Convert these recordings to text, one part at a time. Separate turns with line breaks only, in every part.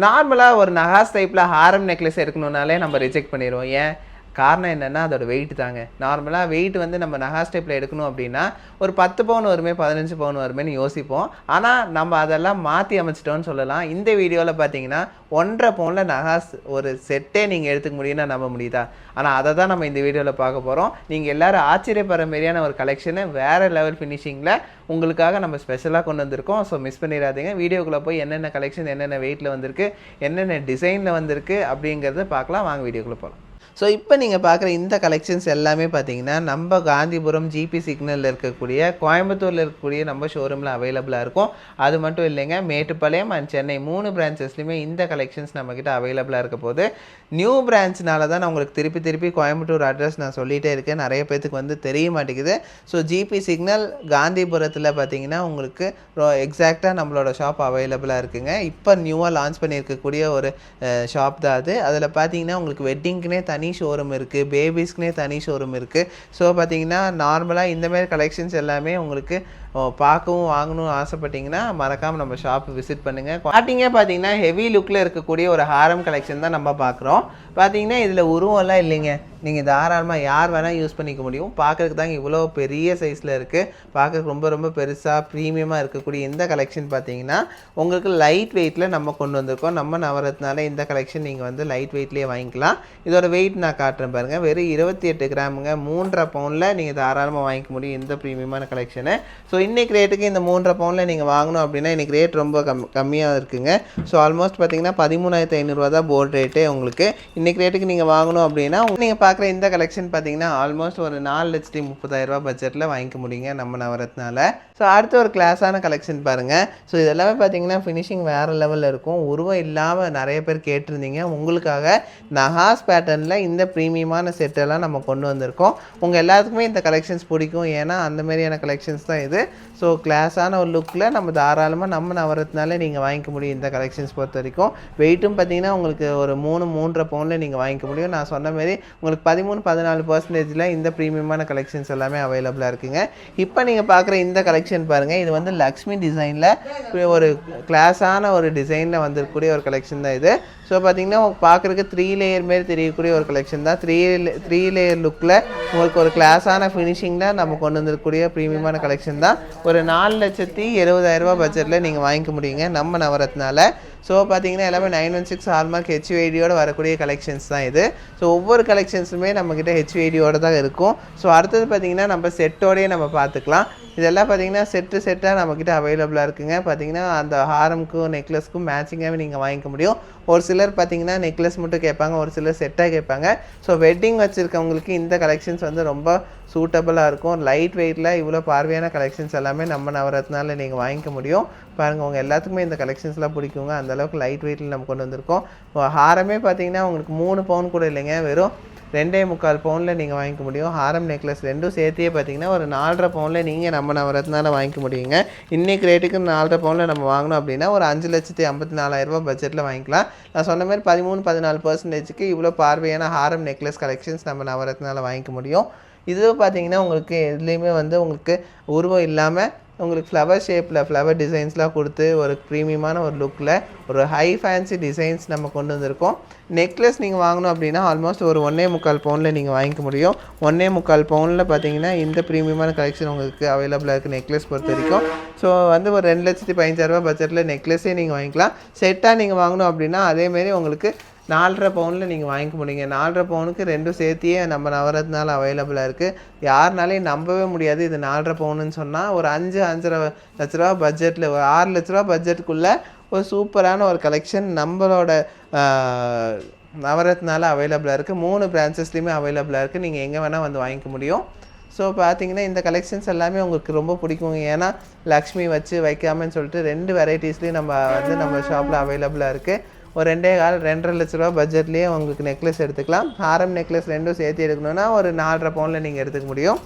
நார்மலாக ஒரு நகாஸ் டைப்பில் ஹாரம் நெக்லஸ் எடுக்கணுன்னாலே நம்ம ரிஜெக்ட் பண்ணிடுவோம். ஏன் காரணம் என்னென்னா அதோட வெயிட் தாங்க. நார்மலாக வெயிட் வந்து நம்ம நகாஸ் டைப்பில் எடுக்கணும் அப்படின்னா ஒரு 10 பவுன் வருமே 15 பவுன் வருமேன்னு யோசிப்போம். ஆனால் நம்ம அதெல்லாம் மாற்றி அமைச்சிட்டோன்னு சொல்லலாம். இந்த வீடியோவில் பார்த்தீங்கன்னா 1.5 பவுனில் நகாஸ் ஒரு செட்டே நீங்கள் எடுத்துக்க முடியும்னா நம்ப முடியுதா? ஆனால் அதை தான் நம்ம இந்த வீடியோவில் பார்க்க போகிறோம். நீங்கள் எல்லோரும் ஆச்சரியப்படுற மாதிரியான ஒரு கலெக்ஷனை வேறு லெவல் ஃபினிஷிங்கில் உங்களுக்காக நம்ம ஸ்பெஷலாக கொண்டு வந்திருக்கோம். ஸோ மிஸ் பண்ணிடாதீங்க. வீடியோக்குள்ளே போய் என்னென்ன கலெக்ஷன் என்னென்ன வெயிட்டில் வந்திருக்கு, என்னென்ன டிசைனில் வந்திருக்கு அப்படிங்கிறத பார்க்கலாம். வாங்க வீடியோக்குள்ளே போகலாம். ஸோ இப்போ நீங்கள் பார்க்குற இந்த கலெக்ஷன்ஸ் எல்லாமே பார்த்தீங்கன்னா நம்ம காந்திபுரம் ஜிபி சிக்னலில் இருக்கக்கூடிய கோயம்புத்தூரில் இருக்கக்கூடிய நம்ம ஷோரூமில் அவைலபிளாக இருக்கும். அது மட்டும் இல்லைங்க, மேட்டுப்பாளையம் அண்ட் சென்னை 3 பிரான்ச்சஸ்லையுமே இந்த கலெக்ஷன்ஸ் நம்மக்கிட்ட அவைலபிளாக இருக்க போது. நியூ பிரான்ச்னால தான் நான் உங்களுக்கு திருப்பி கோயம்புத்தூர் அட்ரஸ் நான் சொல்லிகிட்டே இருக்கேன். நிறைய பேத்துக்கு வந்து தெரிய மாட்டேங்குது. ஸோ ஜிபி சிக்னல் காந்திபுரத்தில் பார்த்தீங்கன்னா உங்களுக்கு எக்ஸாக்டாக நம்மளோட ஷாப் அவைலபிளாக இருக்குங்க. இப்போ நியூவாக லான்ச் பண்ணியிருக்கக்கூடிய ஒரு ஷாப் தான் அது. அதில் பார்த்தீங்கன்னா உங்களுக்கு வெட்டிங்க்குனே தனி ஷோரூம் இருக்குது, பேபிஸ்க்குனே தனி ஷோரூம் இருக்குது. ஸோ பார்த்தீங்கன்னா நார்மலாக இந்தமாரி கலெக்ஷன்ஸ் எல்லாமே உங்களுக்கு பார்க்கவும் வாங்கணும் ஆசைப்பட்டீங்கன்னா மறக்காமல் நம்ம ஷாப் விசிட் பண்ணுங்கள். ஸ்டார்டிங்கே பார்த்தீங்கன்னா ஹெவி லுக்கில் இருக்கக்கூடிய ஒரு ஹாரம் கலெக்ஷன் தான் நம்ம பார்க்குறோம். பார்த்தீங்கன்னா இதில் உருவம்லாம் இல்லைங்க, நீங்கள் தாராளமாக யார் வேணால் யூஸ் பண்ணிக்க முடியும். பார்க்குறதுக்கு தாங்க இவ்வளோ பெரிய சைஸில் இருக்குது. பார்க்குறதுக்கு ரொம்ப பெருசாக ப்ரீமியமாக இருக்கக்கூடிய இந்த கலெக்ஷன் பார்த்தீங்கன்னா உங்களுக்கு லைட் வெயிட்டில் நம்ம கொண்டு வந்திருக்கோம். நம்ம நவரத்னால இந்த கலெக்ஷன் நீங்கள் வந்து லைட் வெயிட்லேயே வாங்கிக்கலாம். இதோட வெயிட் நான் காட்டுறேன் பாருங்கள். வெறும் 28 கிராமுங்க. 3.5 பவுனில் நீங்கள் தாராளமாக வாங்கிக்க முடியும் இந்த ப்ரீமியமான கலெக்ஷனை. ஸோ இன்றைக்கி ரேட்டுக்கு இந்த 3.5 பவுனில் நீங்கள் வாங்கணும் அப்படின்னா இன்றைக்கி ரேட் ரொம்ப கம்மியாக இருக்குங்க. ஸோ ஆல்மோஸ்ட் பார்த்தீங்கன்னா 13,500 தான் போர்ட் ரேட்டு. உங்களுக்கு இன்றைக்கி ரேட்டுக்கு நீங்கள் வாங்கணும் அப்படின்னா நீங்கள் பார்க்குற இந்த கலெக்ஷன் பார்த்தீங்கன்னா ஆல்மோஸ்ட் ஒரு 4,30,000 பட்ஜெட்டில் வாங்கிக்க முடியுங்க நம்ம நவரத்னால. ஸோ அடுத்த ஒரு கிளாஸான கலெக்ஷன் பாருங்கள். ஸோ இதெல்லாமே பார்த்தீங்கன்னா ஃபினிஷிங் வேறு லெவலில் இருக்கும். உருவம் இல்லாமல் நிறைய பேர் கேட்டிருந்தீங்க. உங்களுக்காக நகாஸ் பேட்டர்னில் இந்த ப்ரீமியமான செட்டெல்லாம் நம்ம கொண்டு வந்திருக்கோம். உங்கள் எல்லாத்துக்குமே இந்த கலெக்ஷன்ஸ் பிடிக்கும். ஏன்னா அந்த மாதிரியான கலெக்ஷன்ஸ் தான் இது. ஸோ கிளாஸான ஒரு லுக்கில் நம்ம தாராளமாக நம்ம நவரத்னால நீங்கள் வாங்கிக்க முடியும் இந்த கலெக்ஷன்ஸ் பொறுத்த வரைக்கும். வெயிட்டும் பார்த்தீங்கன்னா உங்களுக்கு ஒரு 3.5 பவுனில் நீங்கள் வாங்கிக்க முடியும். நான் சொன்ன மாதிரி உங்களுக்கு 13-14% இந்த ப்ரீமியமான கலெக்ஷன்ஸ் எல்லாமே அவைலபிளாக இருக்குங்க. இப்போ நீங்கள் பார்க்குற இந்த கலெக்ஷன் பாருங்கள். இது வந்து லக்ஷ்மி டிசைனில் ஒரு கிளாஸான ஒரு டிசைனில் வந்திருக்கக்கூடிய ஒரு கலெக்ஷன் தான் இது. ஸோ பார்த்தீங்கன்னா பார்க்குறதுக்கு 3 லேயர் மாரி தெரியக்கூடிய ஒரு கலெக்ஷன் தான். 3 லேயர் லுக்கில் உங்களுக்கு ஒரு கிளாஸான ஃபினிஷிங்கில் நம்ம கொண்டு வந்திருக்கக்கூடிய ப்ரீமியமான கலெக்ஷன் தான். ஒரு 4,70,000 பட்ஜெட்டில் நீங்கள் வாங்கிக்க முடியுங்க நம்ம நவரத்னால. ஸோ பார்த்தீங்கன்னா எல்லாமே 916 ஹால்மார்க் ஹெச்ஐடியோடு வரக்கூடிய கலெக்ஷன்ஸ் தான் இது. ஸோ ஒவ்வொரு கலெக்ஷன்ஸுமே நம்மக்கிட்ட ஹெச்ஐடியோடு தான் இருக்கும். ஸோ அடுத்தது பார்த்தீங்கன்னா நம்ம செட்டோடையே நம்ம பார்த்துக்கலாம். இதெல்லாம் பார்த்தீங்கன்னா செட்டாக நம்மக்கிட்ட அவைலபிளாக இருக்குங்க. பார்த்தீங்கன்னா அந்த ஹாரமுக்கும் நெக்லஸ்க்கும் மேட்சிங்காகவே நீங்கள் வாங்கிக்க முடியும். ஒரு சிலர் பார்த்தீங்கன்னா நெக்லஸ் மட்டும் கேட்பாங்க, ஒரு சிலர் செட்டாக கேட்பாங்க. ஸோ வெட்டிங் வச்சுருக்கவங்களுக்கு இந்த கலெக்ஷன்ஸ் வந்து ரொம்ப சூட்டபுளாக இருக்கும். லைட் வெயிட்டில் இவ்வளோ பார்வையான கலெக்ஷன்ஸ் எல்லாமே நம்ம நவரத்னால நீங்கள் வாங்கிக்க முடியும். பாருங்கள், உங்கள் எல்லாத்துக்குமே இந்த கலெக்ஷன்ஸ்லாம் பிடிக்குங்க. அந்தளவுக்கு லைட் வெயிட்டில் நம்ம கொண்டு வந்திருக்கோம். ஹாரமே பார்த்தீங்கன்னா உங்களுக்கு 3 பவுன் கூட இல்லைங்க, வெறும் 2.25 பவுனில் நீங்கள் வாங்கிக்க முடியும். ஹாரம் நெக்லஸ் ரெண்டும் சேர்த்தியே பார்த்தீங்கன்னா ஒரு 4.5 பவுனில் நீங்கள் நம்ம நவரத்னால வாங்கிக்க முடியுங்க. இன்றைக்கி ரேட்டுக்கு 4.5 பவுனில் நம்ம வாங்கினோம் அப்படின்னா ஒரு 5,54,000 பட்ஜெட்டில் வாங்கிக்கலாம். நான் சொன்ன மாதிரி 13-14% இவ்வளோ பார்வையான ஹாரம் நெக்லஸ் கலெக்ஷன்ஸ் நம்ம நவரத்னால வாங்கிக்க முடியும். இது பார்த்தீங்கன்னா உங்களுக்கு எதுலேயுமே வந்து உங்களுக்கு உருவம் இல்லாமல் உங்களுக்கு ஃப்ளவர் ஷேப்பில் ஃப்ளவர் டிசைன்ஸ்லாம் கொடுத்து ஒரு ப்ரீமியமான ஒரு லுக்கில் ஒரு ஹை ஃபேன்சி டிசைன்ஸ் நம்ம கொண்டு வந்திருக்கோம். நெக்லஸ் நீங்கள் வாங்கணும் அப்படின்னா ஆல்மோஸ்ட் ஒரு 1.25 பவுனில் நீங்கள் வாங்கிக்க முடியும். 1.25 பவுனில் பார்த்தீங்கன்னா இந்த ப்ரீமியமான கலெக்ஷன் உங்களுக்கு அவைலபிளாக இருக்குது நெக்லஸ் பொறுத்த வரைக்கும். ஸோ வந்து ஒரு 2,15,000 பட்ஜெட்டில் நெக்லஸே நீங்கள் வாங்கிக்கலாம். செட்டாக நீங்கள் வாங்கணும் அப்படின்னா அதேமாரி உங்களுக்கு 4.5 பவுனில் நீங்கள் வாங்கிக்க முடியுங்க. 4.5 பவுனுக்கு ரெண்டும் சேர்த்தியே நம்ம நவரத்னால அவைலபிளாக இருக்குது. யாருனாலையும் நம்பவே முடியாது இது 4.5 பவுனுன்னு சொன்னால். ஒரு 5-5.5 லட்ச ரூபா பட்ஜெட்டில் ஒரு 6 லட்ச ரூபா பட்ஜெட்டுக்குள்ளே ஒரு சூப்பரான ஒரு கலெக்ஷன் நம்மளோட நவரத்னால அவைலபிளாக இருக்குது. 3 பிரான்ச்சஸ்லேயுமே அவைலபிளாக இருக்குது. நீங்கள் எங்கே வேணால் வந்து வாங்கிக்க முடியும். ஸோ பார்த்தீங்கன்னா இந்த கலெக்ஷன்ஸ் எல்லாமே உங்களுக்கு ரொம்ப பிடிக்குங்க. ஏன்னா லக்ஷ்மி வச்சு வைக்காமன்னு சொல்லிட்டு 2 வெரைட்டிஸ்லேயும் நம்ம ஷாப்பில் அவைலபிளாக இருக்குது. ஒரு 2.5-2.5 லட்ச ரூபா பட்ஜெட்லேயே உங்களுக்கு நெக்லஸ் எடுத்துக்கலாம். ஹாரம் நெக்லஸ் ரெண்டும் சேர்த்து எடுக்கணுன்னா ஒரு 4.5 பவுனில் நீங்கள் எடுத்துக்க முடியும்.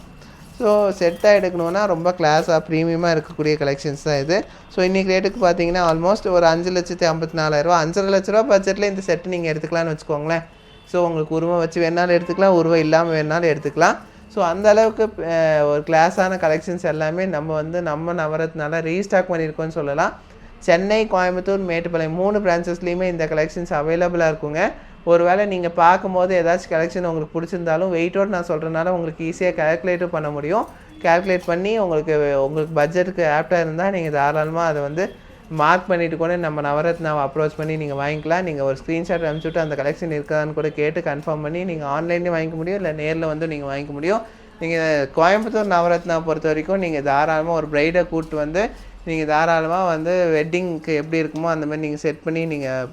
ஸோ செட்டாக எடுக்கணுன்னா ரொம்ப கிளாஸாக ப்ரீமியமாக இருக்கக்கூடிய கலெக்ஷன்ஸ் தான் இது. ஸோ இன்றைக்கி ரேட்டுக்கு பார்த்தீங்கன்னா ஆல்மோஸ்ட் ஒரு 5,54,000 5.5 லட்ச ரூபா பட்ஜெட்டில் இந்த செட்டு நீங்கள் எடுத்துக்கலாம்னு வச்சுக்கோங்களேன். ஸோ உங்களுக்கு உருவம் வச்சு வேணாலும் எடுத்துக்கலாம், உருவம் இல்லாமல் வேணாலும் எடுத்துக்கலாம். ஸோ அந்த அளவுக்கு ஒரு கிளாஸான கலெக்ஷன்ஸ் எல்லாமே நம்ம நவரத்னால ரீஸ்டாக் பண்ணியிருக்கோன்னு சொல்லலாம். சென்னை, கோயம்புத்தூர், மேட்டுப்பாளையம் 3 பிரான்ச்சஸ்லேயுமே இந்த கலெக்ஷன்ஸ் அவைலபிளாக இருக்குங்க. ஒரு வேளை நீங்கள் பார்க்கும்போது ஏதாச்சும் கலெக்ஷன் உங்களுக்கு பிடிச்சிருந்தாலும் வெயிட்டோடு நான் சொல்கிறனால உங்களுக்கு ஈஸியாக கால்குலேட்டும் பண்ண முடியும். கால்குலேட் பண்ணி உங்களுக்கு பட்ஜெட்டுக்கு ஆப்டாக இருந்தால் நீங்கள் தாராளமாக அதை வந்து மார்க் பண்ணிவிட்டு கூட நம்ம நவரத்னாவை அப்ரோச் பண்ணி நீங்கள் வாங்கிக்கலாம். நீங்கள் ஒரு ஸ்க்ரீன்ஷாட் அனுப்பிச்சுட்டு அந்த கலெக்ஷன் இருக்காதான்னு கூட கேட்டு கன்ஃபார்ம் பண்ணி நீங்கள் ஆன்லைன்லேயும் வாங்கிக்க முடியும், இல்லை நேரில் வந்து நீங்கள் வாங்கிக்க முடியும். நீங்கள் கோயம்புத்தூர் நவரத்னாவை பொறுத்த வரைக்கும் நீங்கள் தாராளமாக ஒரு ப்ரைடை கூப்பிட்டு வந்து நீங்கள் தாராளமாக வந்து வெட்டிங்க்கு எப்படி இருக்குமோ அந்தமாதிரி நீங்கள் செட் பண்ணி நீங்கள்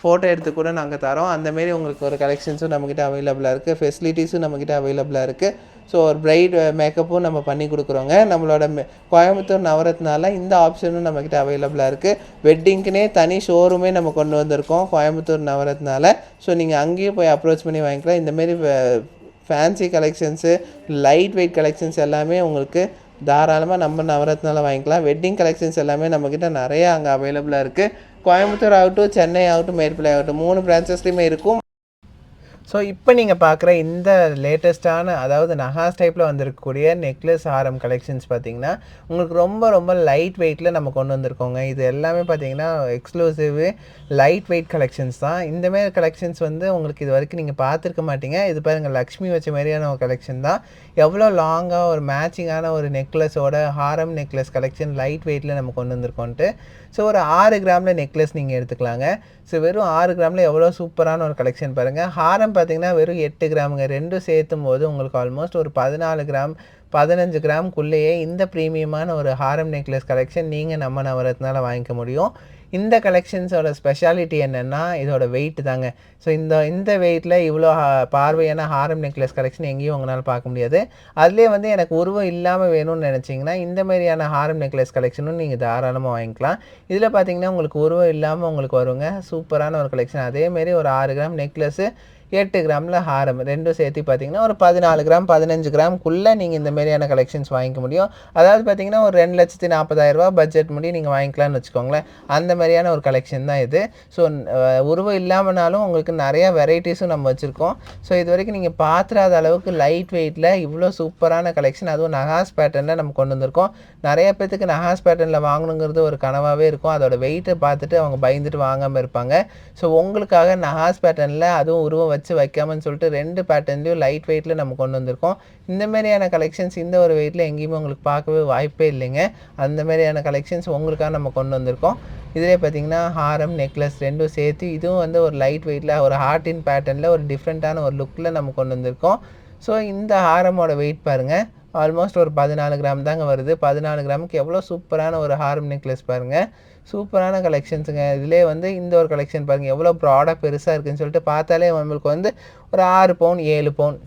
ஃபோட்டோ எடுத்து கூட நாங்கள் தரோம். அந்தமாரி உங்களுக்கு ஒரு கலெக்ஷன்ஸும் நம்மக்கிட்ட அவைலபிளாக இருக்குது, ஃபெசிலிட்டிஸும் நம்மக்கிட்ட அவைலபிளாக இருக்குது. ஸோ ஒரு ப்ரைட் மேக்கப்பும் நம்ம பண்ணி கொடுக்குறோங்க. நம்மளோட கோயம்புத்தூர் நவரத்னால இந்த ஆப்ஷனும் நம்மக்கிட்ட அவைலபிளாக இருக்குது. வெட்டிங்க்குனே தனி ஷோரூமே நம்ம கொண்டு வந்திருக்கோம் கோயம்புத்தூர் நவரத்னால. ஸோ நீங்கள் அங்கேயும் போய் அப்ரோச் பண்ணி வாங்கிக்கலாம். இந்தமாரி fancy collections, light weight collections எல்லாமே உங்களுக்கு தாராளமாக நம்ம நவரத்னால வாங்கிக்கலாம். வெட்டிங் கலெக்ஷன்ஸ் எல்லாமே நம்மக்கிட்ட நிறையா அங்கே அவைலபிளாக இருக்குது. கோயம்புத்தூர் ஆகட்டும், சென்னை ஆகட்டும், மேட்டுப்பாளையம் ஆகட்டும் 3 பிரான்ச்சஸ்லையுமே இருக்கும். ஸோ இப்போ நீங்கள் பார்க்குற இந்த லேட்டஸ்ட்டான அதாவது நகாஸ் டைப்பில் வந்திருக்கக்கூடிய நெக்லஸ் ஹாரம் கலெக்ஷன்ஸ் பார்த்திங்கன்னா உங்களுக்கு ரொம்ப ரொம்ப லைட் வெயிட்டில் நம்ம கொண்டு வந்திருக்கோங்க. இது எல்லாமே பார்த்திங்கன்னா எக்ஸ்க்ளூசிவ் லைட் வெயிட் கலெக்ஷன்ஸ் தான். இந்தமாரி கலெக்ஷன்ஸ் வந்து உங்களுக்கு இது வரைக்கும் நீங்கள் பார்த்துருக்க மாட்டீங்க. இது பாருங்கள், லக்ஷ்மி வச்ச மாதிரியான ஒரு கலெக்ஷன் தான். எவ்வளோ லாங்காக ஒரு மேட்சிங்கான ஒரு நெக்லஸோட ஹாரம் நெக்லஸ் கலெக்ஷன் லைட் வெயிட்டில் நம்ம கொண்டு வந்திருக்கோன்ட்டு. ஸோ ஒரு 6 கிராமில் நெக்லஸ் நீங்கள் எடுத்துக்கலாங்க. ஸோ வெறும் 6 கிராமில் எவ்வளோ சூப்பரான ஒரு கலெக்ஷன் பாருங்கள். ஹாரம் பார்த்திங்கன்னா வெறும் 8 கிராமுங்க. ரெண்டும் சேர்த்தும் போது உங்களுக்கு ஆல்மோஸ்ட் ஒரு 14 கிராம் 15 கிராம்குள்ளேயே இந்த ப்ரீமியமான ஒரு ஹாரம் நெக்லஸ் கலெக்ஷன் நீங்கள் நம்ம நவரத்னால வாங்கிக்க முடியும். இந்த கலெக்ஷன்ஸோட ஸ்பெஷாலிட்டி என்னென்னா இதோட வெயிட் தாங்க. ஸோ இந்த வெயிட்டில் இவ்வளோ பார்வையான ஹாரம் நெக்லஸ் கலெக்ஷன் எங்கேயும் உங்களால் பார்க்க முடியாது. அதுலேயே வந்து எனக்கு உருவம் இல்லாமல் வேணும்னு நினச்சிங்கன்னா இந்த மாதிரியான ஹாரம் நெக்லஸ் கலெக்ஷனும் நீங்கள் தாராளமாக வாங்கிக்கலாம். இதில் பார்த்தீங்கன்னா உங்களுக்கு உருவம் இல்லாமல் உங்களுக்கு வருங்க, சூப்பரான ஒரு கலெக்ஷன். அதேமாரி ஒரு 6 கிராம் நெக்லஸ்ஸு 8 கிராமில் ஹாரம் ரெண்டும் சேர்த்து பார்த்தீங்கன்னா ஒரு 14 கிராம் 15 கிராம்குள்ளே நீங்கள் இந்த மாதிரியான கலெக்ஷன்ஸ் வாங்கிக்க முடியும். அதாவது பார்த்தீங்கன்னா ஒரு 2,40,000 பட்ஜெட் முடி நீங்கள் வாங்கிக்கலாம்னு வச்சுக்கோங்களேன். அந்த மாதிரியான ஒரு கலெக்ஷன் தான் இது. ஸோ உருவம் இல்லாமனாலும் உங்களுக்கு நிறையா வெரைட்டிஸும் நம்ம வச்சுருக்கோம். ஸோ இது வரைக்கும் நீங்கள் பார்த்துறாத அளவுக்கு லைட் வெயிட்டில் இவ்வளோ சூப்பரான கலெக்ஷன், அதுவும் நகாஸ் பேட்டர்னில் நம்ம கொண்டு வந்திருக்கோம். நிறைய பேத்துக்கு நகாஸ் பேட்டர்னில் வாங்கணுங்கிறது ஒரு கனவாகவே இருக்கும். அதோட வெயிட்டை பார்த்துட்டு அவங்க பயந்துட்டு வாங்காமல் இருப்பாங்க. ஸோ உங்களுக்காக நகாஸ் பேட்டர்னில் அதுவும் உருவம் வச்சு வைக்காமன்னு சொல்லிட்டு 2 பேட்டர்ன்லையும் லைட் வெயிட்டில் நம்ம கொண்டு வந்திருக்கோம். இந்த மாதிரியான கலெக்ஷன்ஸ் இந்த ஒரு வெயிட்டில் எங்கேயுமே உங்களுக்கு பார்க்கவே வாய்ப்பே இல்லைங்க. அந்த மாதிரியான கலெக்ஷன்ஸ் உங்களுக்காக நம்ம கொண்டு வந்திருக்கோம். இதிலே பார்த்திங்கன்னா ஹாரம் நெக்லஸ் ரெண்டும் சேர்த்து இதுவும் வந்து ஒரு லைட் வெயிட்டில் ஒரு ஹார்டின் பேட்டர்னில் ஒரு டிஃப்ரெண்ட்டான ஒரு லுக்கில் நம்ம கொண்டு வந்திருக்கோம். ஸோ இந்த ஹாரமோட வெயிட் பாருங்கள், ஆல்மோஸ்ட் ஒரு 14 கிராம் தாங்க வருது. 14 கிராமுக்கு எவ்வளோ சூப்பரான ஒரு ஹாரம் நெக்லஸ் பாருங்கள், சூப்பரான கலெக்ஷன்ஸுங்க. இதிலே வந்து இந்த ஒரு கலெக்ஷன் பாருங்கள் எவ்வளோ ப்ராடாக பெருசாக இருக்குதுன்னு சொல்லிட்டு பார்த்தாலே நம்மளுக்கு வந்து ஒரு 6 பவுன் 7 பவுன்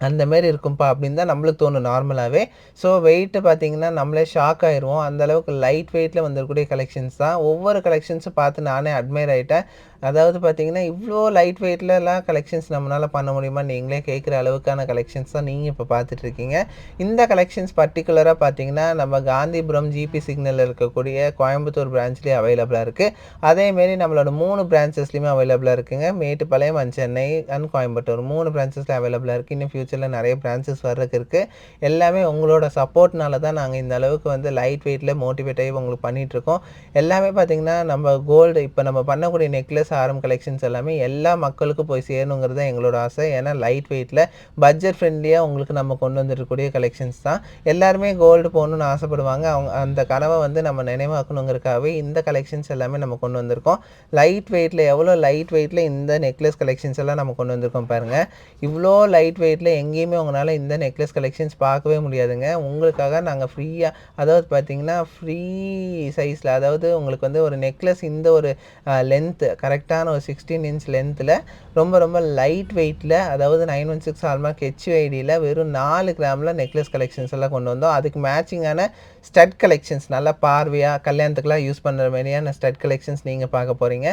அந்தமாரி இருக்கும்ப்பா அப்படின்னு தான் நம்மளுக்கு தோணும் நார்மலாகவே. ஸோ வெயிட்டு பார்த்திங்கன்னா நம்மளே ஷாக் ஆயிடுவோம். அந்தளவுக்கு லைட் வெயிட்டில் வந்துருக்கூடிய கலெக்ஷன்ஸ் தான். ஒவ்வொரு கலெக்ஷன்ஸும் பார்த்து நானே அட்மையர் ஆகிட்டேன். அதாவது பார்த்திங்கன்னா இவ்வளோ லைட் வெயிட்லலாம் கலெக்ஷன்ஸ் நம்மளால் பண்ண முடியுமா நீங்களே கேட்குற அளவுக்கான கலெக்ஷன்ஸ் தான் நீங்கள் இப்போ பார்த்துட்ருக்கீங்க. இந்த கலெக்ஷன்ஸ் பர்டிகுலராக பார்த்திங்கன்னா நம்ம காந்திபுரம் ஜிபி சிக்னலில் இருக்கக்கூடிய கோயம்புத்தூர் பிரான்ச்லேயே அவைலபிளாக இருக்குது. அதேமாரி நம்மளோட 3 பிரான்ச்சஸ்லேயுமே அவைலபிளாக இருக்குதுங்க. மேட்டுப்பாளையம் அண்ட் சென்னை அண்ட் கோயம்புத்தூர் 3 பிரான்ச்சஸில் அவைலபிளாக இருக்குது. இன்னும் ஃப்யூச்சரில் நிறைய பிரான்ச்சஸ் வர்றதுக்கு இருக்குது. எல்லாமே உங்களோட சப்போர்ட்னால தான் நாங்கள் இந்த அளவுக்கு வந்து லைட் வெயிட்டில் மோட்டிவேட் ஆகி உங்களுக்கு பண்ணிகிட்ருக்கோம். எல்லாமே பார்த்திங்கன்னா நம்ம கோல்டு இப்போ நம்ம பண்ணக்கூடிய நெக்லஸ் ஹாரம் கலெக்ஷன்ஸ் எல்லாமே எல்லா மக்களுக்கும் போய் சேரணுங்கிறது தான் எங்களோட ஆசை. ஏன்னா லைட் வெயிட்டில் பட்ஜெட் ஃப்ரெண்ட்லியாக உங்களுக்கு நம்ம கொண்டு வந்துருக்கக்கூடிய கலெக்ஷன்ஸ் தான். எல்லாருமே கோல்டு போகணுன்னு ஆசைப்படுவாங்க. அவங்க அந்த கனவை வந்து நம்ம நினைவாக்கணுங்கிறதுக்காகவே இந்த கலெக்ஷன்ஸ் எல்லாமே நம்ம கொண்டு வந்திருக்கோம். லைட் வெயிட்டில் எவ்வளோ லைட் வெயிட்டில் இந்த நெக்லஸ் கலெக்ஷன்ஸ் எல்லாம் நம்ம கொண்டு வந்திருக்கோம் பாருங்கள். இவ்வளோ லைட் வெயிட்டில் எங்கேயுமே உங்களால் இந்த நெக்லஸ் கலெக்ஷன்ஸ் பார்க்கவே முடியாதுங்க. உங்களுக்காக நாங்கள் ஃப்ரீயாக, அதாவது பார்த்திங்கன்னா ஃப்ரீ சைஸில், அதாவது உங்களுக்கு வந்து ஒரு நெக்லஸ் இந்த ஒரு லென்த்து கரெக்டான ஒரு 16 இன்ச் லென்த்தில் ரொம்ப ரொம்ப லைட் வெயிட்டில், அதாவது 916 ஹால்மார்க் HUIDயில் வெறும் 4 கிராமில் நெக்லஸ் கலெக்ஷன்ஸ் எல்லாம் கொண்டு வந்தோம். அதுக்கு மேட்சிங்கான ஸ்டட் கலெக்ஷன்ஸ், நல்லா பார்வையாக கல்யாணத்துக்குலாம் யூஸ் பண்ணுற மாதிரியான ஸ்டட் கலெக்ஷன்ஸ் நீங்கள் பார்க்க போகிறீங்க.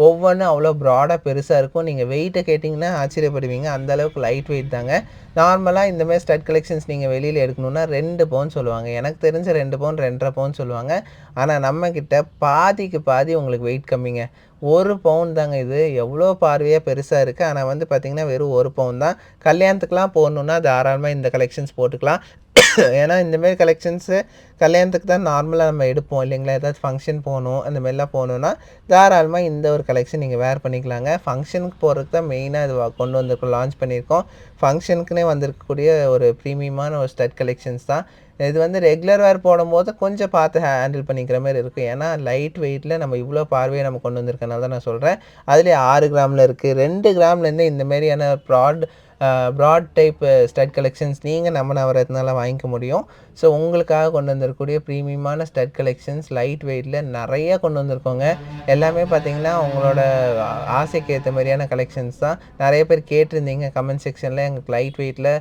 ஒவ்வொன்றும் அவ்வளோ ப்ராடாக பெருசாக இருக்கும். நீங்கள் வெயிட்டை கேட்டிங்கன்னா ஆச்சரியப்படுவீங்க. அந்தளவுக்கு லைட் வெயிட் தாங்க. நார்மலாக இந்தமாதிரி ஸ்டட் கலெக்ஷன்ஸ் நீங்கள் வெளியில் எடுக்கணுன்னா 2 பவுன் சொல்லுவாங்க. எனக்கு தெரிஞ்ச 2 பவுன் 2.5 பவுன் சொல்லுவாங்க. ஆனால் நம்மக்கிட்ட பாதிக்கு பாதி உங்களுக்கு வெயிட் கம்மிங்க. 1 பவுன் தாங்க இது. எவ்வளோ பார்வையா பெருசா இருக்கு. ஆனா வந்து பார்த்தீங்கன்னா, வெறும் 1 பவுன் தான். கல்யாணத்துக்குலாம் போடணும்னா தாராளமா இந்த கலெக்ஷன்ஸ் போட்டுக்கலாம். ஏன்னா இந்த மாரி கலெக்ஷன்ஸு கல்யாணத்துக்கு தான் நார்மலா நம்ம எடுப்போம் இல்லைங்களா? ஏதாச்சும் ஃபங்க்ஷன் போகணும், அந்த மாரிலாம் போகணுன்னா, தாராளமா இந்த ஒரு கலெக்ஷன் நீங்க வேர் பண்ணிக்கலாங்க. ஃபங்க்ஷனுக்கு போடுறதுக்கு தான் மெயினா இது கொண்டு வந்திருக்கோம், லான்ச் பண்ணியிருக்கோம். ஃபங்க்ஷனுக்குன்னே வந்திருக்கக்கூடிய ஒரு ப்ரீமியமான ஒரு ஸ்டட் கலெக்ஷன்ஸ் தான். இது வந்து ரெகுலர் வேர் போடும்போது கொஞ்சம் பார்த்து ஹேண்டில் பண்ணிக்கிற மாரி இருக்கும். ஏன்னா லைட் வெயிட்ல நம்ம இவ்வளோ பார்வையா நம்ம கொண்டு வந்திருக்கனால தான் நான் சொல்றேன். அதிலேயே 6 கிராம்ல இருக்கு. 2 கிராம்லேருந்து இந்த மாரியான ப்ராட் டைப் ஸ்டட் கலெக்ஷன்ஸ் நீங்கள் நம்ம நவரத்னால வாங்கிக்க முடியும். ஸோ உங்களுக்காக கொண்டு வந்திருக்கக்கூடிய ப்ரீமியமான ஸ்டட் கலெக்ஷன்ஸ் லைட் வெயிட்டில் நிறைய கொண்டு வந்திருக்கோங்க. எல்லாமே பார்த்தீங்கன்னா உங்களோட ஆசைக்கு ஏற்ற மாதிரியான கலெக்ஷன்ஸ் தான். நிறைய பேர் கேட்டிருந்தீங்க கமெண்ட் செக்ஷனில் எங்களுக்கு லைட் வெயிட்டில்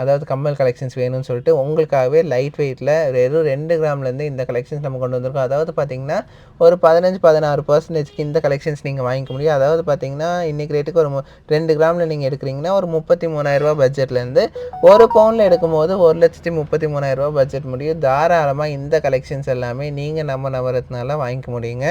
அதாவது கம்மல் கலெக்ஷன்ஸ் வேணும்னு சொல்லிட்டு உங்களுக்காகவே லைட் வெயிட்டில் வெறும் 2 கிராம்லேருந்து இந்த கலெக்ஷன்ஸ் நம்ம கொண்டு வந்திருக்கோம். அதாவது பார்த்தீங்கன்னா ஒரு 15-16% இந்த கலெக்ஷன்ஸ் நீங்கள் வாங்கிக்க முடியும். அதாவது பார்த்தீங்கன்னா இன்றைக்கி ரேட்டுக்கு ஒரு 2 கிராமில் நீங்கள் எடுக்கிறீங்கன்னா ஒரு 33,000 பட்ஜெட்லேருந்து 1 பவுனில் எடுக்கும்போது 1,33,000 பட்ஜெட் முடியும். தாராளமாக இந்த கலெக்ஷன்ஸ் எல்லாமே நீங்கள் நம்ம நவரத்னால வாங்கிக்க முடியுங்க.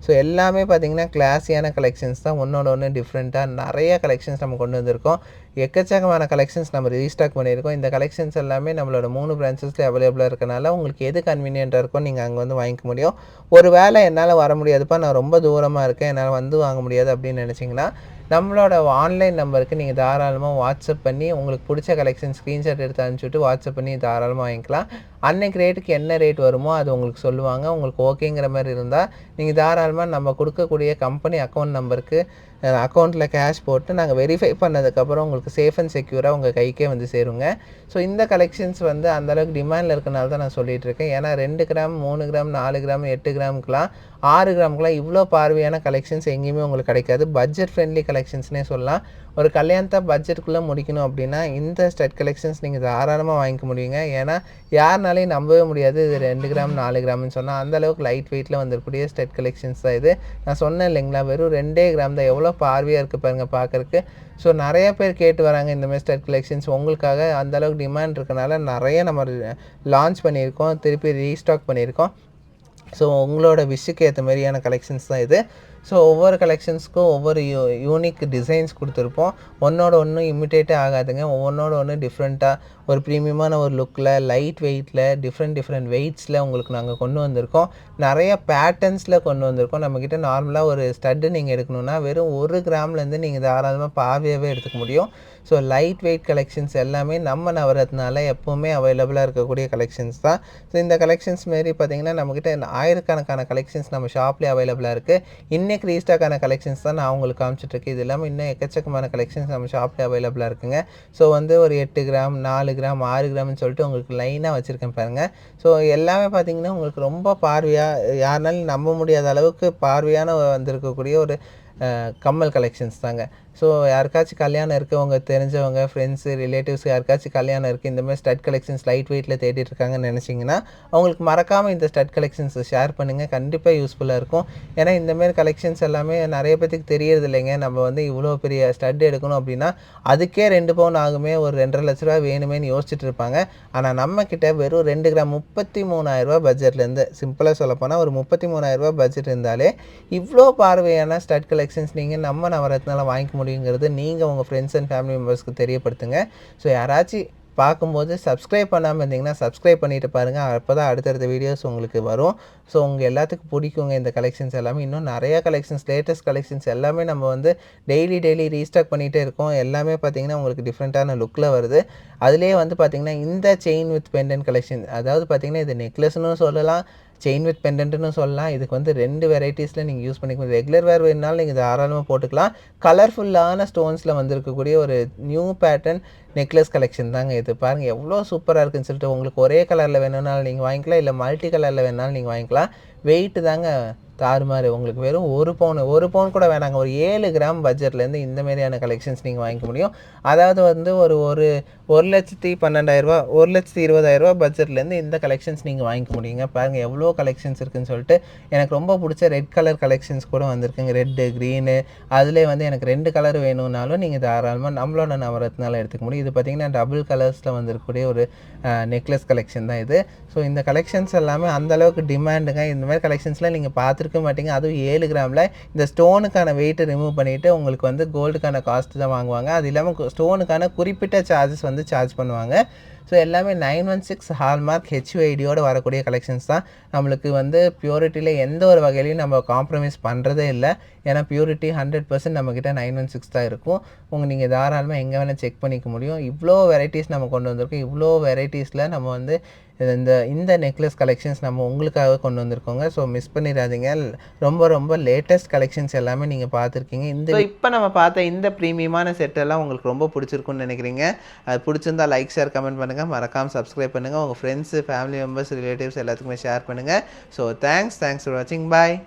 ஸோ எல்லாமே பார்த்தீங்கன்னா கிளாஸியான கலெக்ஷன்ஸ் தான். ஒன்றோட ஒன்று டிஃப்ரெண்ட்டாக நிறைய கலெக்ஷன்ஸ் நம்ம கொண்டு வந்திருக்கோம். எக்கச்சக்கமான கலெக்ஷன்ஸ் நம்ம ரீஸ்டாக் பண்ணியிருக்கோம். இந்த கலெக்ஷன்ஸ் எல்லாமே நம்மளோட 3 பிரான்ச்சஸில் அவைலபிளாக இருக்கனால உங்களுக்கு எது கன்வீனியன்ட்டாக இருக்கோ நீங்கள் அங்கே வந்து வாங்கிக்க முடியும். ஒரு வேளை என்னால் வர முடியாதுப்பா, நான் ரொம்ப தூரமாக இருக்கேன், என்னால் வந்து வாங்க முடியாது அப்படின்னு நினச்சிங்கன்னா நம்மளோட ஆன்லைன் நம்பருக்கு நீங்கள் தாராளமாக வாட்ஸ்அப் பண்ணி உங்களுக்கு பிடிச்ச கலெக்ஷன் ஸ்க்ரீன்ஷாட் எடுத்து அனுப்பிச்சுட்டு வாட்ஸ்அப் பண்ணி தாராளமாக வாங்கிக்கலாம். அன்னைக்கு ரேட்டுக்கு என்ன ரேட் வருமோ அது உங்களுக்கு சொல்லுவாங்க. உங்களுக்கு ஓகேங்கிற மாதிரி இருந்தால் நீங்கள் தாராளமாக நம்ம கொடுக்கக்கூடிய கம்பெனி அக்கௌண்ட் நம்பருக்கு அக்கௌண்ட்டில் கேஷ் போட்டு நாங்கள் வெரிஃபை பண்ணதுக்கப்புறம் உங்களுக்கு சேஃப் அண்ட் செக்யூராக உங்கள் கைக்கே வந்து சேருங்க. ஸோ இந்த கலெக்ஷன்ஸ் வந்து அந்தளவுக்கு டிமாண்டில் இருக்கனால தான் நான் சொல்லிகிட்டு இருக்கேன். ஏன்னா 2 கிராம் 3 கிராம் 4 கிராம் 8 கிராமுக்கெலாம் 6 கிராமுக்கெலாம் இவ்வளோ பார்வையான கலெக்ஷன்ஸ் எங்கேயுமே உங்களுக்கு கிடைக்காது. பட்ஜெட் ஃப்ரெண்ட்லி கலெக்ஷன்ஸ்னே சொல்லலாம். ஒரு கல்யாணத்தை பட்ஜெட்டுக்குள்ளே முடிக்கணும் அப்படின்னா இந்த ஸ்டட் கலெக்ஷன்ஸ் நீங்கள் தாராளமாக வாங்கிக்க முடியுங்க. ஏன்னா யாருனாலையும் நம்பவே முடியாது இது 2 கிராம் 4 கிராம்னு சொன்னால் அந்தளவுக்கு லைட் வெயிட்டில் வந்துருக்கூடிய ஸ்டட் கலெக்ஷன்ஸ் தான் இது. நான் சொன்னேன் இல்லைங்களா, வெறும் 2 கிராம் தான். எவ்வளோ பார்வையாக இருக்குது பாருங்கள் பார்க்குறக்கு. ஸோ நிறைய பேர் கேட்டு வராங்க இந்தமாதிரி ஸ்டட் கலெக்ஷன்ஸ். உங்களுக்காக அந்தளவுக்கு டிமாண்ட் இருக்கனால நிறைய நம்ம லான்ச் பண்ணியிருக்கோம், திருப்பி ரீஸ்டாக் பண்ணியிருக்கோம். ஸோ உங்களோட விஷுக்கு ஏற்ற மாதிரியான கலெக்ஷன்ஸ் தான் இது. ஸோ ஒவ்வொரு கலெக்ஷன்ஸ்க்கும் ஒவ்வொரு யூனிக் டிசைன்ஸ் கொடுத்துருப்போம். ஒன்றோட ஒன்று இமிட்டேட்டே ஆகாதுங்க. ஒவ்வொன்றோட ஒன்று டிஃப்ரெண்ட்டாக ஒரு ப்ரீமியமான ஒரு லுக்கில் லைட் வெயிட்டில் டிஃப்ரெண்ட் வெயிட்ஸில் உங்களுக்கு நாங்கள் கொண்டு வந்திருக்கோம். நிறைய பேட்டர்ன்ஸில் கொண்டு வந்திருக்கோம். நம்மக்கிட்ட நார்மலாக ஒரு ஸ்டட்டு நீங்கள் எடுக்கணுன்னா வெறும் 1 கிராம்லேருந்து நீங்கள் தாராளமாக பாதியாகவே எடுத்துக்க முடியும். ஸோ லைட் வெயிட் கலெக்ஷன்ஸ் எல்லாமே நம்ம நவரத்னால எப்போவுமே அவைலபிளாக இருக்கக்கூடிய கலெக்ஷன்ஸ் தான். ஸோ இந்த கலெக்ஷன்ஸ் மாரி பார்த்திங்கன்னா நம்மக்கிட்ட ஆயிரக்கணக்கான கலெக்ஷன்ஸ் நம்ம ஷாப்லேயே அவைலபிளாக இருக்குது. இன்றைக்கி ரீஸ்டாக்கான கலெக்ஷன்ஸ் தான் நான் உங்களுக்கு காமிச்சிட்ருக்கேன். இது இல்லாமல் இன்னும் எக்கச்சக்கமான கலெக்ஷன்ஸ் நம்ம ஷாப்லேயே அவைலபிளாக இருக்குங்க. ஸோ வந்து ஒரு 8 கிராம் 4 கிராம் 6 கிராம்னு சொல்லிட்டு உங்களுக்கு லைனாக வச்சுருக்கேன் பாருங்கள். ஸோ எல்லாமே பார்த்திங்கன்னா உங்களுக்கு ரொம்ப பார்வையாக யாருனாலும் நம்ப முடியாத அளவுக்கு பார்வையான வந்திருக்கக்கூடிய ஒரு கம்மல் கலெக்ஷன்ஸ் தாங்க. ஸோ யாருக்காச்சும் கல்யாணம் இருக்குது, உங்கள் தெரிஞ்சவங்க ஃப்ரெண்ட்ஸு ரிலேட்டிவ்ஸ் யாருக்காச்சும் கல்யாணம் இருக்குது, இந்தமாதிரி ஸ்டட் கலெக்ஷன்ஸ் லைட் வெயிட்டில் தேடிட்டு இருக்காங்கன்னு நினச்சிங்கன்னா அவங்களுக்கு மறக்காமல் இந்த ஸ்டட் கலெக்ஷன்ஸை ஷேர் பண்ணுங்கள். கண்டிப்பாக யூஸ்ஃபுல்லாக இருக்கும். ஏன்னா இந்தமாரி கலெக்ஷன்ஸ் எல்லாமே நிறைய பேத்துக்கு தெரியறது இல்லைங்க. நம்ம வந்து இவ்வளோ பெரிய ஸ்டட் எடுக்கணும் அப்படின்னா அதுக்கே 2 பவுன் ஆகுமே, ஒரு 2.5 லட்ச ரூபா வேணுமேனு யோசிச்சுட்டு இருப்பாங்க. ஆனால் நம்மக்கிட்ட வெறும் 2 கிராம் 33,000 பட்ஜெட்லேருந்து சிம்பிளாக சொல்லப்போனால் ஒரு 33,000 பட்ஜெட் இருந்தாலே இவ்வளோ பார்வையான ஸ்டட் கலெக்ஷன்ஸ் நீங்கள் நம்ம நவரத்னால வாங்கிக்க முடியுங்கிறது நீங்கள் உங்கள் ஃப்ரெண்ட்ஸ் அண்ட் ஃபேமிலி மெம்பர்ஸ்க்கு தெரியப்படுத்துங்க. ஸோ யாராச்சும் பார்க்கும்போது சப்ஸ்கிரைப் பண்ணாமல் இருந்தீங்கன்னா சப்ஸ்கிரைப் பண்ணிவிட்டு பாருங்கள். அப்போ தான் அடுத்தடுத்த வீடியோஸ் உங்களுக்கு வரும். ஸோ உங்கள் எல்லாத்துக்கும் பிடிக்குங்க இந்த கலெக்ஷன்ஸ் எல்லாமே. இன்னும் நிறையா கலெக்ஷன்ஸ் லேட்டஸ்ட் கலெக்ஷன்ஸ் எல்லாமே நம்ம வந்து டெய்லி ரீஸ்டாக் பண்ணிகிட்டே இருக்கோம். எல்லாமே பார்த்திங்கன்னா உங்களுக்கு டிஃப்ரெண்ட்டான லுக்கில் வருது. அதுலேயே வந்து பார்த்திங்கன்னா இந்த செயின் வித் பெண்டன்ட் கலெக்ஷன், அதாவது பார்த்திங்கன்னா இது நெக்லஸ்னு சொல்லலாம், செயின் வித் பெண்டன்ட்னு சொல்லலாம். இதுக்கு வந்து 2 வெரைட்டிஸில் நீங்கள் யூஸ் பண்ணிக்கலாம். ரெகுலர் வேர் வேணுனாலும் நீங்கள் தாராளமாக போட்டுக்கலாம். கலர்ஃபுல்லான ஸ்டோன்ஸில் வந்திருக்கக்கூடிய ஒரு நியூ பேட்டர்ன் நெக்லஸ் கலெக்ஷன் தாங்க இது. பாருங்கள் எவ்வளோ சூப்பராக இருக்குன்னு சொல்லிட்டு. உங்களுக்கு ஒரே கலரில் வேணும்னாலும் நீங்கள் வாங்கிக்கலாம், இல்லை மல்டி கலரில் வேணுனாலும் நீங்கள் வாங்கிக்கலாம். வெயிட்டு தாங்க தாறுமாறு. உங்களுக்கு வெறும் 1 பவுன் கூட வேணாங்க. ஒரு 7 கிராம் பட்ஜெட்லேருந்து இந்த மாதிரியான கலெக்ஷன்ஸ் நீங்கள் வாங்கிக்க முடியும். அதாவது வந்து ஒரு 1,12,000 1,20,000 பட்ஜெட்லேருந்து இந்த கலெக்ஷன்ஸ் நீங்கள் வாங்கிக்க முடியுங்க. பாருங்கள் எவ்வளோ கலெக்ஷன்ஸ் இருக்குதுன்னு சொல்லிட்டு. எனக்கு ரொம்ப பிடிச்ச ரெட் கலர் கலெக்ஷன்ஸ் கூட வந்திருக்குங்க. ரெட்டு க்ரீனு அதிலே வந்து எனக்கு 2 கலர் வேணும்னாலும் நீங்கள் தாராளமாக நம்மளோட நவரத்னால எடுத்துக்க முடியும். இது பார்த்திங்கன்னா டபுள் கலர்ஸில் வந்திருக்கக்கூடிய ஒரு நெக்லஸ் கலெக்ஷன் தான் இது. ஸோ இந்த கலெக்ஷன்ஸ் எல்லாமே அந்தளவுக்கு டிமாண்டுங்க. இந்த மாதிரி கலெக்ஷன்ஸ்லாம் நீங்கள் பார்த்துருக்க எதிர்பார்த்துருக்க மாட்டீங்க. அதுவும் 7 கிராமில் இந்த ஸ்டோனுக்கான வெயிட்டை ரிமூவ் பண்ணிவிட்டு உங்களுக்கு வந்து கோல்டுக்கான காஸ்ட்டு தான் வாங்குவாங்க. அது இல்லாமல் ஸ்டோனுக்கான குறிப்பிட்ட சார்ஜஸ் வந்து சார்ஜ் பண்ணுவாங்க. ஸோ எல்லாமே 916 ஹால்மார்க் ஹெச்யூஐடியோடு வரக்கூடிய கலெக்ஷன்ஸ் தான். நம்மளுக்கு வந்து பியூரிட்டியில் எந்த ஒரு வகையிலையும் நம்ம காம்ப்ரமைஸ் பண்ணுறதே இல்லை. ஏன்னா பியூரிட்டி 100% நம்மக்கிட்ட 916 தான் இருக்கும். நீங்கள் தாராளமாக எங்கே வேணால் செக் பண்ணிக்க முடியும். இவ்வளோ வெரைட்டிஸ் நம்ம கொண்டு வந்திருக்கோம். இவ்வளோ வெரைட்டிஸில் நம்ம வந்து இந்த நெக்லஸ் கலெக்ஷன்ஸ் நம்ம உங்களுக்காக கொண்டு வந்திருக்கோங்க. ஸோ மிஸ் பண்ணிடாதீங்க. ரொம்ப லேட்டஸ்ட் கலெக்ஷன்ஸ் எல்லாமே நீங்கள் பார்த்துருக்கீங்க. இப்போ நம்ம பார்த்த இந்த ப்ரீமியமான செட்டெல்லாம் உங்களுக்கு ரொம்ப பிடிச்சிருக்குன்னு நினைக்கிறீங்க. அது பிடிச்சிருந்தா லைக், ஷேர், கமெண்ட் பண்ணுங்கள். மறக்காமல் சப்ஸ்கிரைப் பண்ணுங்கள். உங்கள் ஃப்ரெண்ட்ஸு, ஃபேமிலி மெம்பர்ஸ், ரிலேட்டிவ்ஸ் எல்லாத்துக்குமே ஷேர் பண்ணுங்கள். ஸோ தேங்க்ஸ் ஃபார் வாட்சிங். பாய்.